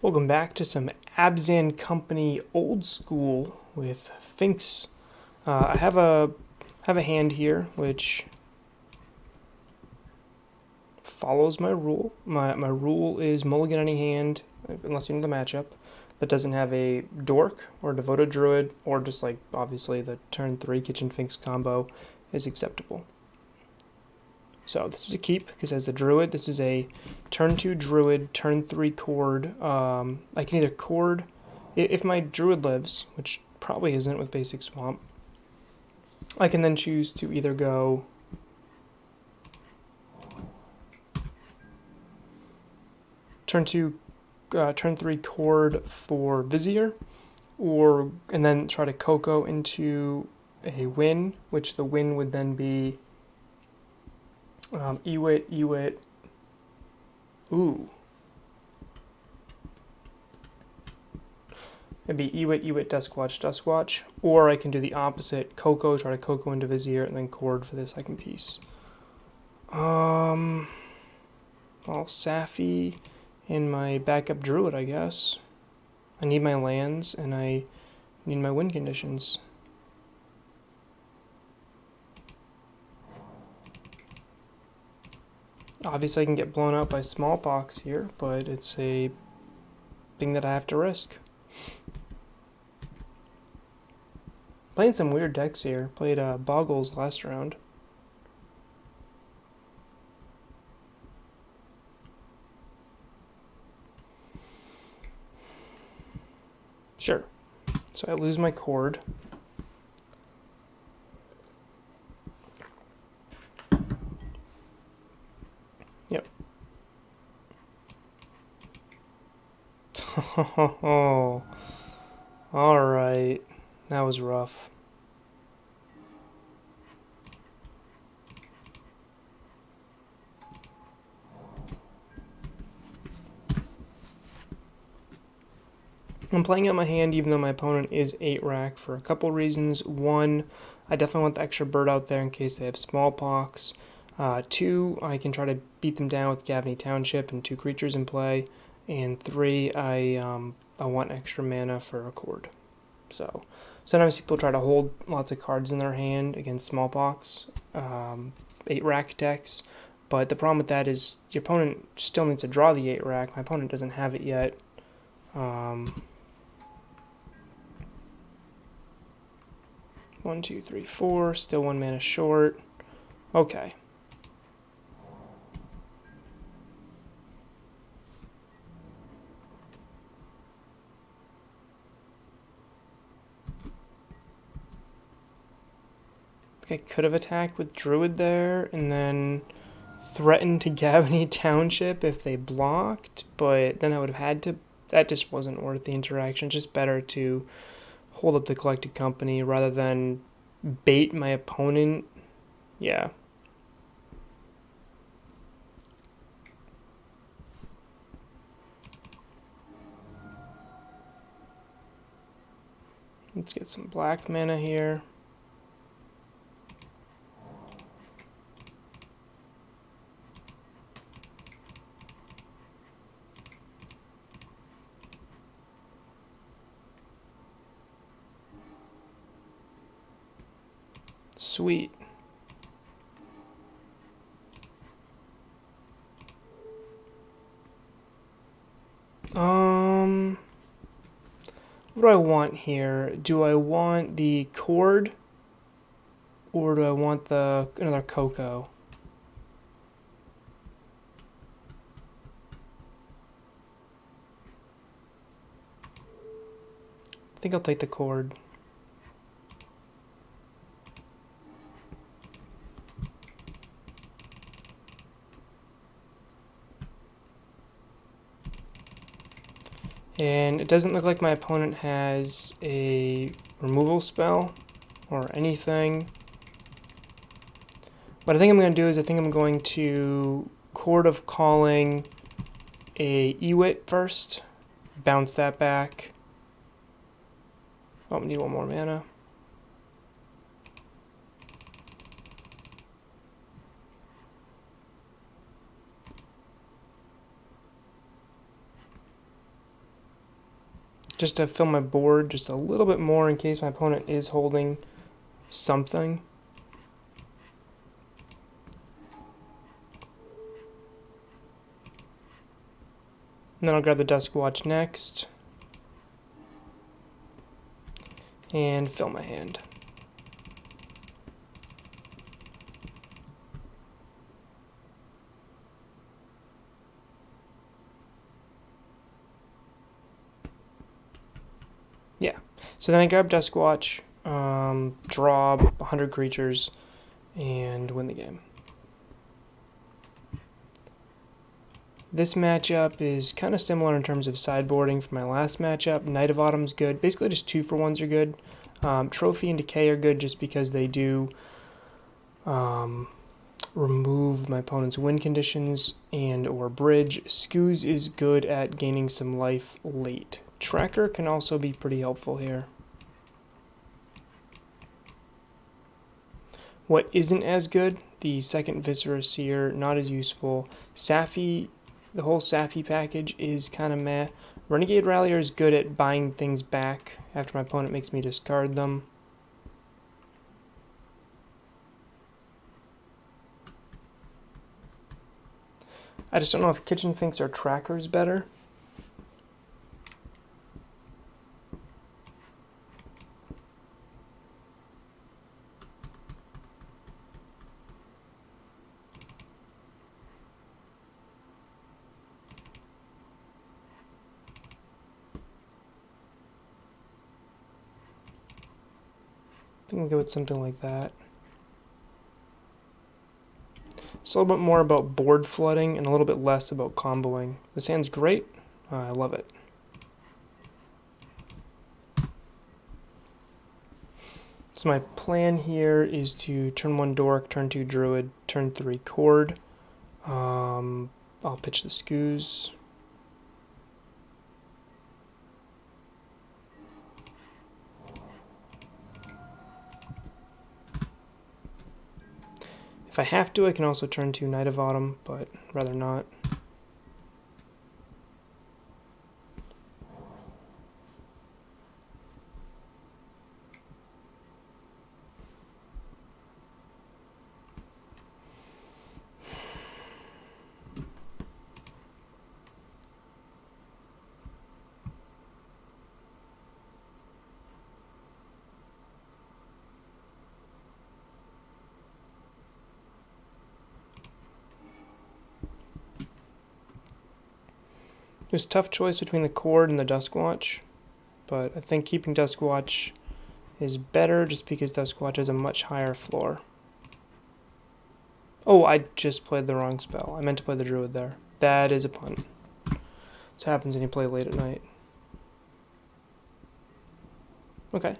Welcome back to some Abzan Company old school with Finks. I have a hand here which follows my rule. My rule is mulligan any hand unless you know the matchup that doesn't have a dork or devoted druid or just like obviously the turn 3 kitchen Finks combo is acceptable. So this is a keep because as the druid, this is a turn 2 druid, turn 3 cord. I can either cord, if my druid lives, which probably isn't with basic swamp, I can then choose to either go turn 2, turn 3 cord for Vizier, and then try to Coco into a win, which the win would then be Ewit. Ooh. It'd be Ewit, Duskwatch. Or I can do the opposite, Coco, try to Coco into Vizier, and then Cord for the second piece. All Safi and my backup Druid, I guess. I need my lands, and I need my win conditions. Obviously, I can get blown up by smallpox here, but it's a thing that I have to risk. Playing some weird decks here. Played Boggles last round. Sure. So I lose my cord. Yep. Oh, all right. That was rough. I'm playing out my hand even though my opponent is 8 rack for a couple reasons. One, I definitely want the extra bird out there in case they have smallpox. 2, I can try to beat them down with Gavney Township and 2 creatures in play. And 3, I want extra mana for a cord. So sometimes people try to hold lots of cards in their hand against smallpox, 8 rack decks. But the problem with that is your opponent still needs to draw the 8 rack. My opponent doesn't have it yet. 1, 2, 3, 4. Still 1 mana short. Okay. I think I could have attacked with Druid there and then threatened to Gavney Township if they blocked, but then I would have had to. That just wasn't worth the interaction. It's just better to hold up the collected company rather than bait my opponent. Yeah. Let's get some black mana here. Sweet. What do I want here? Do I want the cord or do I want another Coco? I think I'll take the cord. And it doesn't look like my opponent has a removal spell or anything. What I think I'm going to do is I think I'm going to Chord of Calling a Ewit first, bounce that back. Oh, we need 1 more mana. just to fill my board just a little bit more in case my opponent is holding something. And then I'll grab the Dusk Watch next and fill my hand. Yeah, so then I grab Dusk Watch, draw 100 creatures, and win the game. This matchup is kind of similar in terms of sideboarding from my last matchup. Knight of Autumn's good. Basically just 2-for-1s are good. Trophy and Decay are good just because they do remove my opponent's win conditions and or bridge. Scooz is good at gaining some life late. Tracker can also be pretty helpful here. What isn't as good? The second Viscera Seer, not as useful. Safi, the whole Safi package is kind of meh. Renegade Rallier is good at buying things back after my opponent makes me discard them. I just don't know if Kitchen thinks our tracker is better. I think we'll go with something like that. It's a little bit more about board flooding and a little bit less about comboing. This hand's great. I love it. So my plan here is to turn 1 Dork, turn 2 Druid, turn 3 Cord. I'll pitch the Scooz. If I have to, I can also turn 2 Knight of Autumn, but rather not. It was a tough choice between the Cord and the Duskwatch, but I think keeping Duskwatch is better just because Duskwatch has a much higher floor. Oh, I just played the wrong spell. I meant to play the Druid there. That is a pun. This happens when you play late at night. Okay.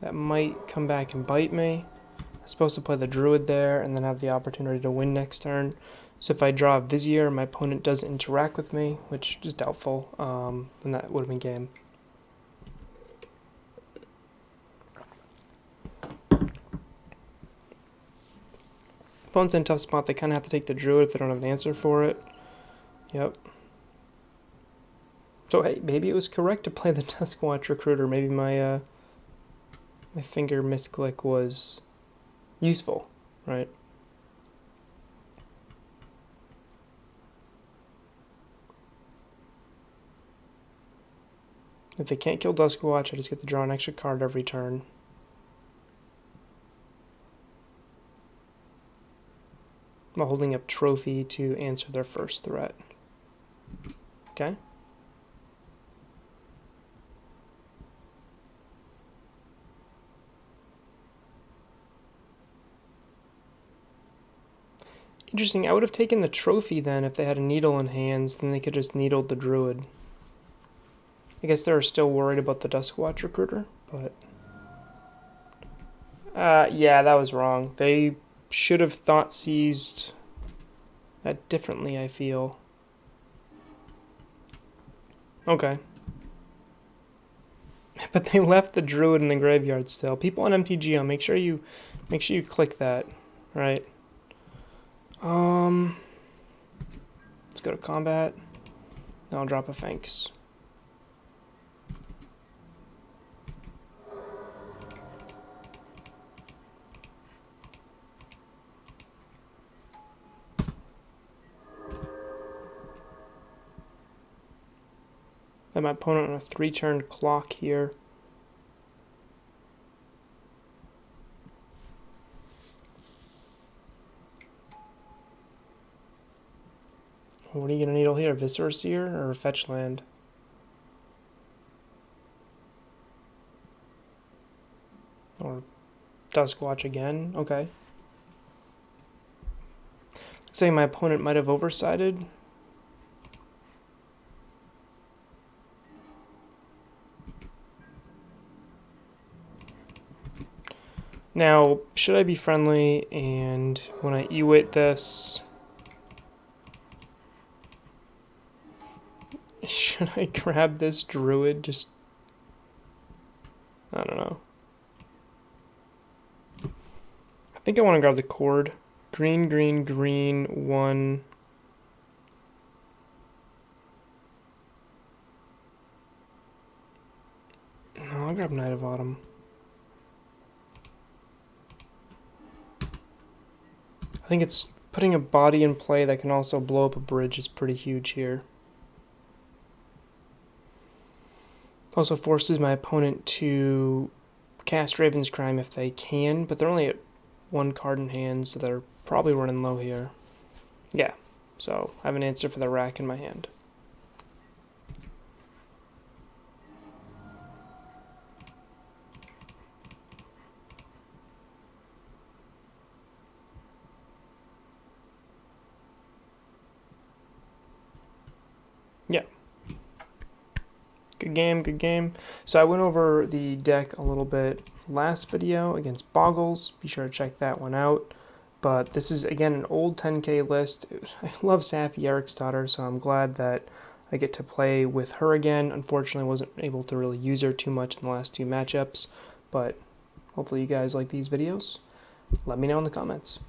That might come back and bite me. I'm supposed to play the Druid there and then have the opportunity to win next turn. So if I draw a Vizier, my opponent doesn't interact with me, which is doubtful, then that would have been game. Opponent's in a tough spot. They kind of have to take the Druid if they don't have an answer for it. Yep. So hey, maybe it was correct to play the Duskwatch Recruiter. Maybe my my finger misclick was useful, right? If they can't kill Duskwatch, I just get to draw an extra card every turn. I'm holding up Trophy to answer their first threat. Okay. Interesting, I would have taken the Trophy then if they had a Needle in hands, then they could just needle the Druid. I guess they're still worried about the Duskwatch Recruiter, but... yeah, that was wrong. They should have thought seized that differently, I feel. Okay. But they left the Druid in the graveyard still. People on MTGO, make sure you click that, right? Let's go to combat. Then I'll drop a Fanx. I have my opponent on a 3-turn clock here. What are you going to needle here? Viscera Seer or Fetch Land? Or Duskwatch again? Okay. Saying my opponent might have oversided. Now, should I be friendly and when I Ewit this, should I grab this Druid? Just, I don't know. I think I want to grab the cord. Green, green, green, 1. No, I'll grab Knight of Autumn. I think it's putting a body in play that can also blow up a bridge is pretty huge here. Also forces my opponent to cast Raven's Crime if they can, but they're only at 1 card in hand, so they're probably running low here. Yeah, so I have an answer for the rack in my hand. Yeah. Good game, good game. So I went over the deck a little bit last video against Boggles. Be sure to check that one out. But this is, again, an old 10K list. I love Safi Eriksdotter, so I'm glad that I get to play with her again. Unfortunately, I wasn't able to really use her too much in the last 2 matchups. But hopefully you guys like these videos. Let me know in the comments.